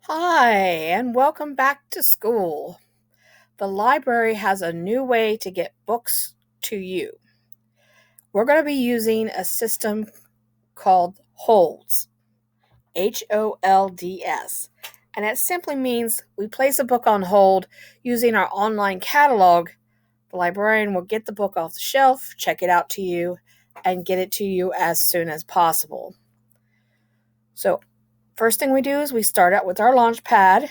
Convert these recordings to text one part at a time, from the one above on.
Hi, and welcome back to school. The library has a new way to get books to you. We're going to be using a system called HOLDS, HOLDS. And it simply means we place a book on hold using our online catalog. The librarian will get the book off the shelf, check it out to you, and get it to you as soon as possible. So, first thing we do is we start out with our launch pad.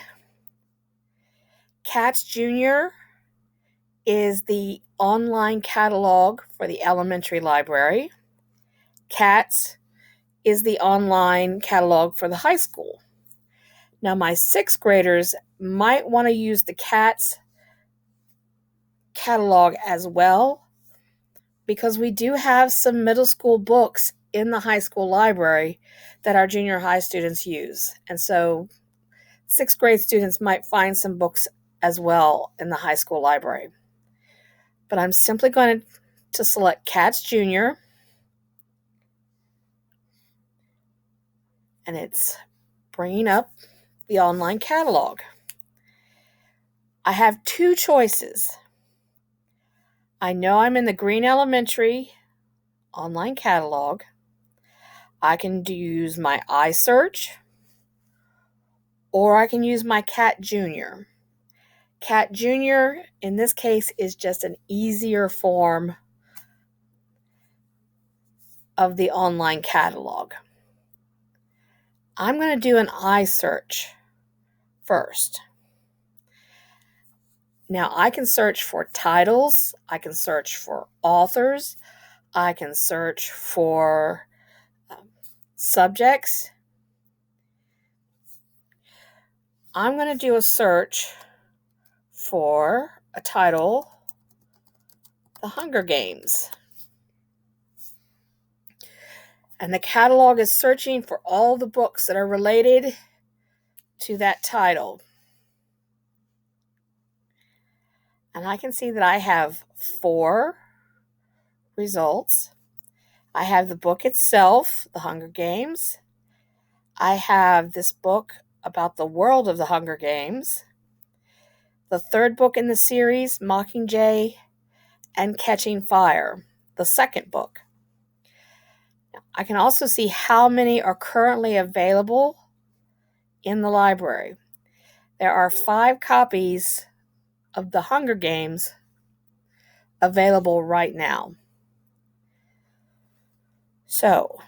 Cats Jr. is the online catalog for the elementary library. CATS is the online catalog for the high school. Now, my sixth graders might want to use the CATS catalog as well because we do have some middle school books in the high school library that our junior high students use. And so sixth grade students might find some books as well in the high school library. But I'm simply going to select CATS Junior, and it's bringing up the online catalog. I have two choices. I know I'm in the Green Elementary online catalog. I can use my iSearch, or I can use my Cat Junior. Cat Junior, in this case, is just an easier form of the online catalog. I'm going to do an iSearch first. Now, I can search for titles, I can search for authors, I can search for subjects. I'm going to do a search for a title, The Hunger Games. And the catalog is searching for all the books that are related to that title. And I can see that I have 4 results. I have the book itself, The Hunger Games. I have this book about the world of the Hunger Games. The third book in the series, Mockingjay and Catching Fire, the second book. I can also see how many are currently available in the library. There are 5 copies of The Hunger Games available right now. So,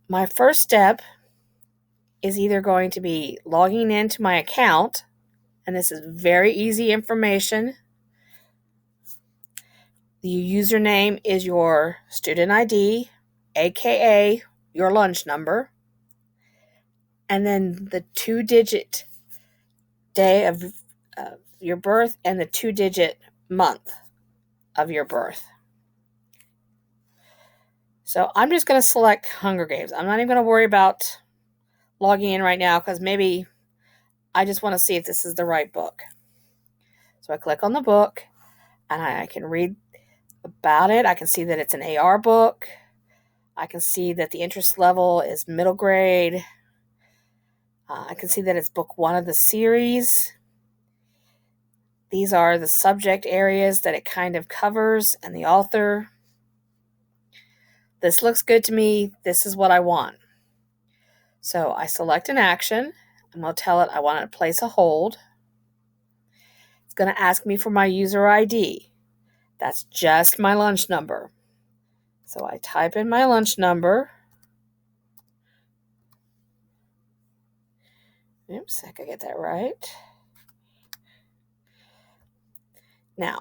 my first step is either going to be logging into my account, and this is very easy information. The username is your student ID, aka your lunch number, and then the 2-digit day of your birth and the 2-digit month of your birth. So I'm just going to select Hunger Games. I'm not even going to worry about logging in right now because maybe I just want to see if this is the right book. So I click on the book and I can read about it. I can see that it's an AR book. I can see that the interest level is middle grade. I can see that it's book 1 of the series. These are the subject areas that it kind of covers and the author. This looks good to me. This is what I want. So I select an action. I'm going to tell it I want to place a hold. It's going to ask me for my user ID. That's just my lunch number. So I type in my lunch number. Oops, I could get that right. Now,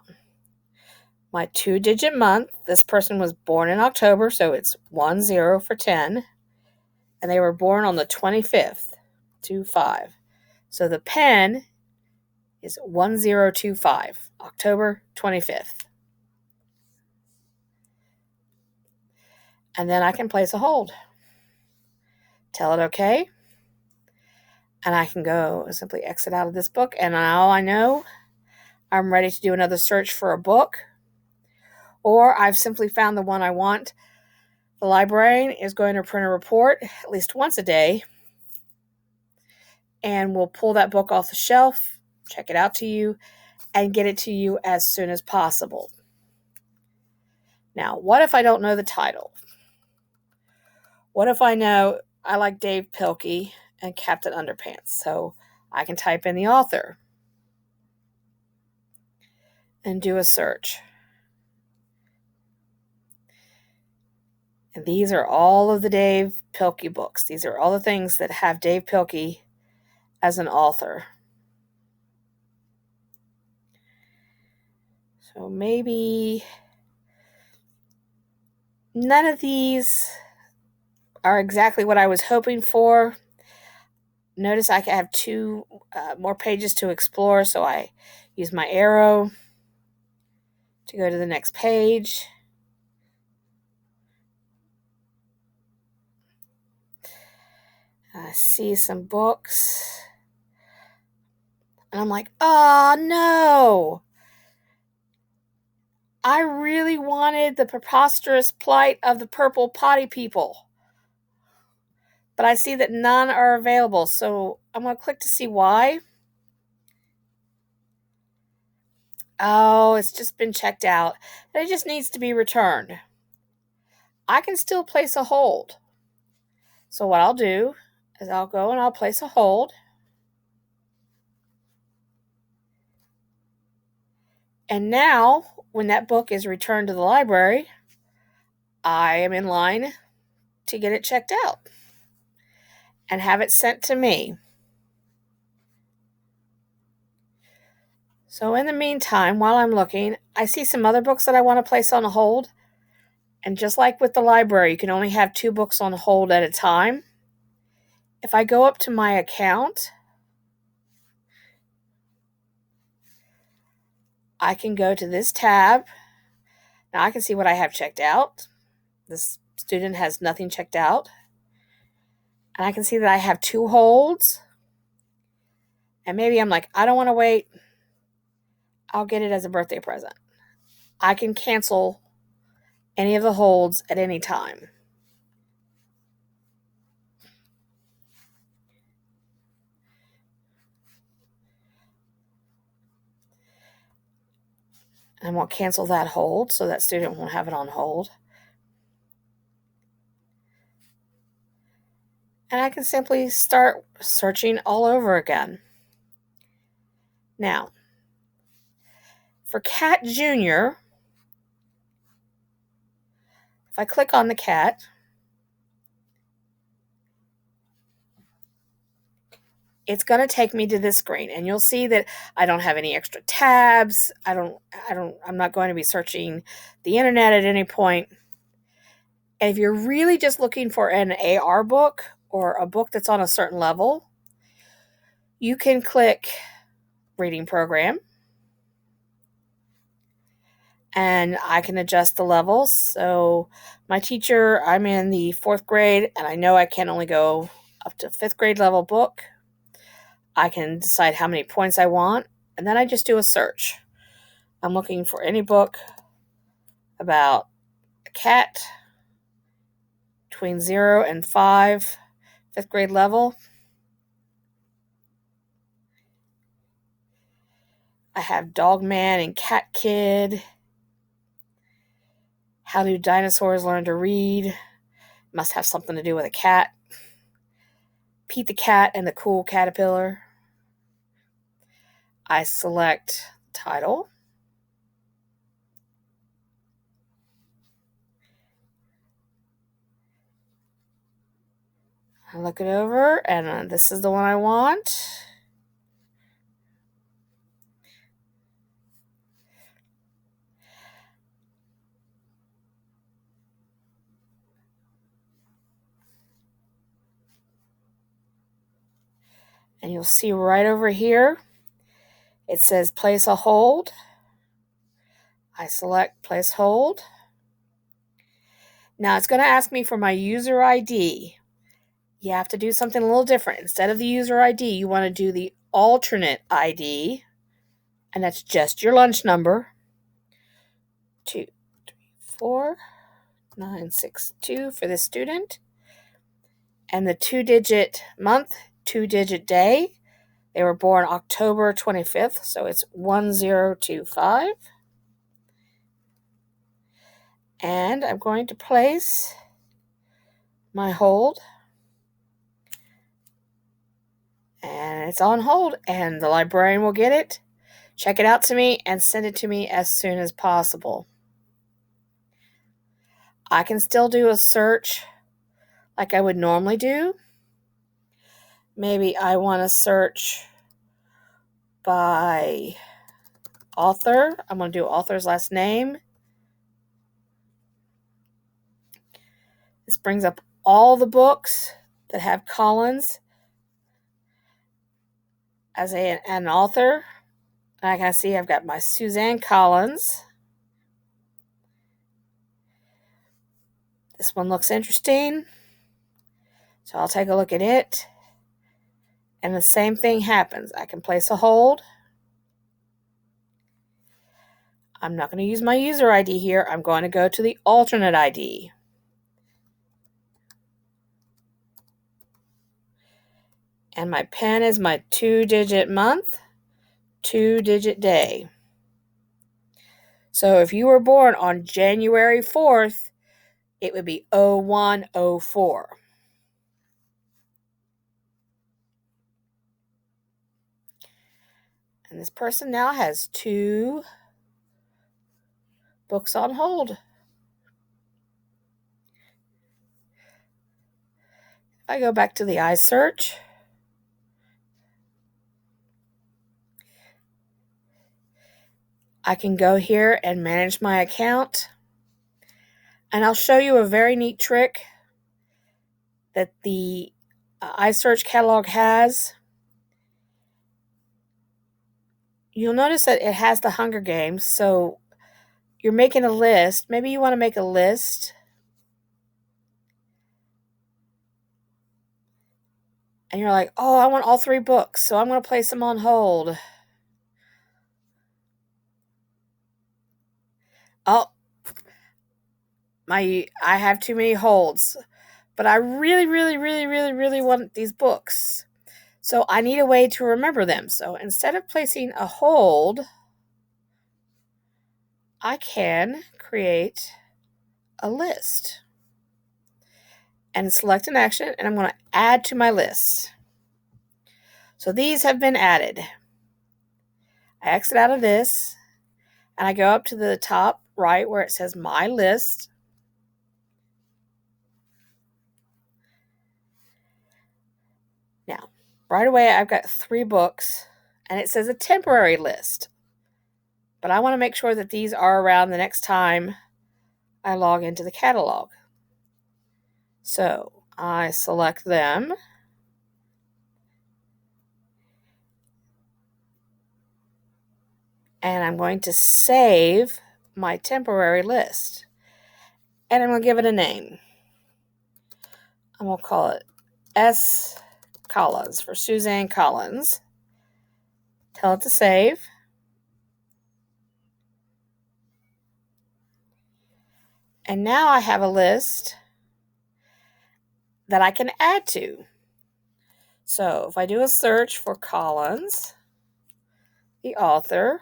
my 2-digit month, this person was born in October, so it's 10 for 10. And they were born on the 25th, 25. So the pen is 1025, October 25th. And then I can place a hold. Tell it okay. And I can go simply exit out of this book. And now I know I'm ready to do another search for a book. Or I've simply found the one I want. The librarian is going to print a report at least once a day and we'll pull that book off the shelf, check it out to you, and get it to you as soon as possible. Now, what if I don't know the title? What if I know I like Dave Pilkey and Captain Underpants? So I can type in the author and do a search. And these are all of the Dave Pilkey books. These are all the things that have Dave Pilkey as an author. So maybe none of these are exactly what I was hoping for. Notice I have two more pages to explore, so I use my arrow to go to the next page. I see some books, and I'm like, oh no! I really wanted The Preposterous Plight of the Purple Potty People, but I see that none are available, so I'm going to click to see why. Oh, it's just been checked out, and it just needs to be returned. I can still place a hold. So what I'll do is I'll go and I'll place a hold. And now, when that book is returned to the library, I am in line to get it checked out and have it sent to me. So in the meantime, while I'm looking, I see some other books that I want to place on hold. And just like with the library, you can only have 2 books on hold at a time. If I go up to my account, I can go to this tab. Now I can see what I have checked out. This student has nothing checked out. And I can see that I have 2 holds. And maybe I'm like, I don't want to wait. I'll get it as a birthday present. I can cancel any of the holds at any time. And I'm going to cancel that hold so that student won't have it on hold. And I can simply start searching all over again. Now, for Cat Jr., if I click on the cat, it's going to take me to this screen, and you'll see that I don't have any extra tabs. I'm not going to be searching the internet at any point. And if you're really just looking for an AR book or a book that's on a certain level, you can click Reading Program, and I can adjust the levels. So my teacher, I'm in the 4th grade, and I know I can only go up to 5th grade level book. I can decide how many points I want, and then I just do a search. I'm looking for any book about a cat between 0 and 5, 5th grade level. I have Dog Man and Cat Kid. How do dinosaurs learn to read? Must have something to do with a cat. Pete the Cat and the Cool Caterpillar. I select title. I look it over, and this is the one I want. And you'll see right over here, it says place a hold. I select place hold. Now it's going to ask me for my user ID. You have to do something a little different. Instead of the user ID, you want to do the alternate ID, and that's just your lunch number. 234962 for this student. And the 2-digit month 2-digit day. They were born October 25th, so it's 1025. And I'm going to place my hold. And it's on hold, and the librarian will get it, check it out to me, and send it to me as soon as possible. I can still do a search like I would normally do. Maybe I want to search by author. I'm going to do author's last name. This brings up all the books that have Collins as an author. And I can see I've got my Suzanne Collins. This one looks interesting, so I'll take a look at it. And the same thing happens. I can place a hold. I'm not going to use my user ID here. I'm going to go to the alternate ID. And my pen is my 2-digit month, 2-digit day. So if you were born on January 4th, it would be 0104. And this person now has 2 books on hold. If I go back to the iSearch, I can go here and manage my account. And I'll show you a very neat trick that the iSearch catalog has. You'll notice that it has the Hunger Games, so you're making a list. Maybe you want to make a list. And you're like, oh, I want all 3 books, so I'm going to place them on hold. Oh, I have too many holds. But I really, really, really, really, really want these books. So I need a way to remember them. So instead of placing a hold, I can create a list. And select an action, and I'm going to add to my list. So these have been added. I exit out of this, and I go up to the top right where it says My List. Now, right away, I've got 3 books, and it says a temporary list. But I want to make sure that these are around the next time I log into the catalog. So I select them. And I'm going to save my temporary list. And I'm going to give it a name. I'm going to call it S. Collins for Suzanne Collins. Tell it to save. And now I have a list that I can add to. So if I do a search for Collins, the author,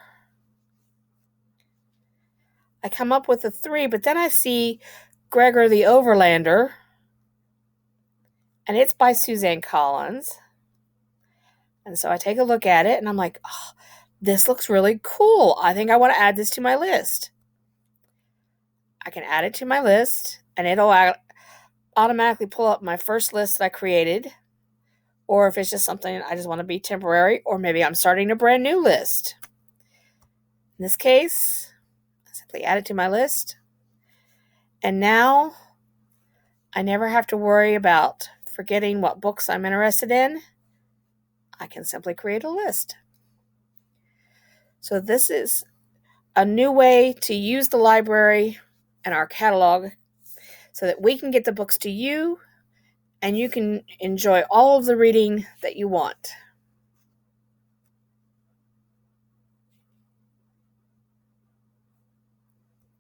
I come up with a 3, but then I see Gregor the Overlander, and it's by Suzanne Collins. And so I take a look at it, and I'm like, oh, this looks really cool. I think I want to add this to my list. I can add it to my list, and it'll automatically pull up my first list that I created. Or if it's just something I just want to be temporary, or maybe I'm starting a brand new list. In this case, I simply add it to my list. And now I never have to worry about forgetting what books I'm interested in. I can simply create a list. So this is a new way to use the library and our catalog so that we can get the books to you and you can enjoy all of the reading that you want.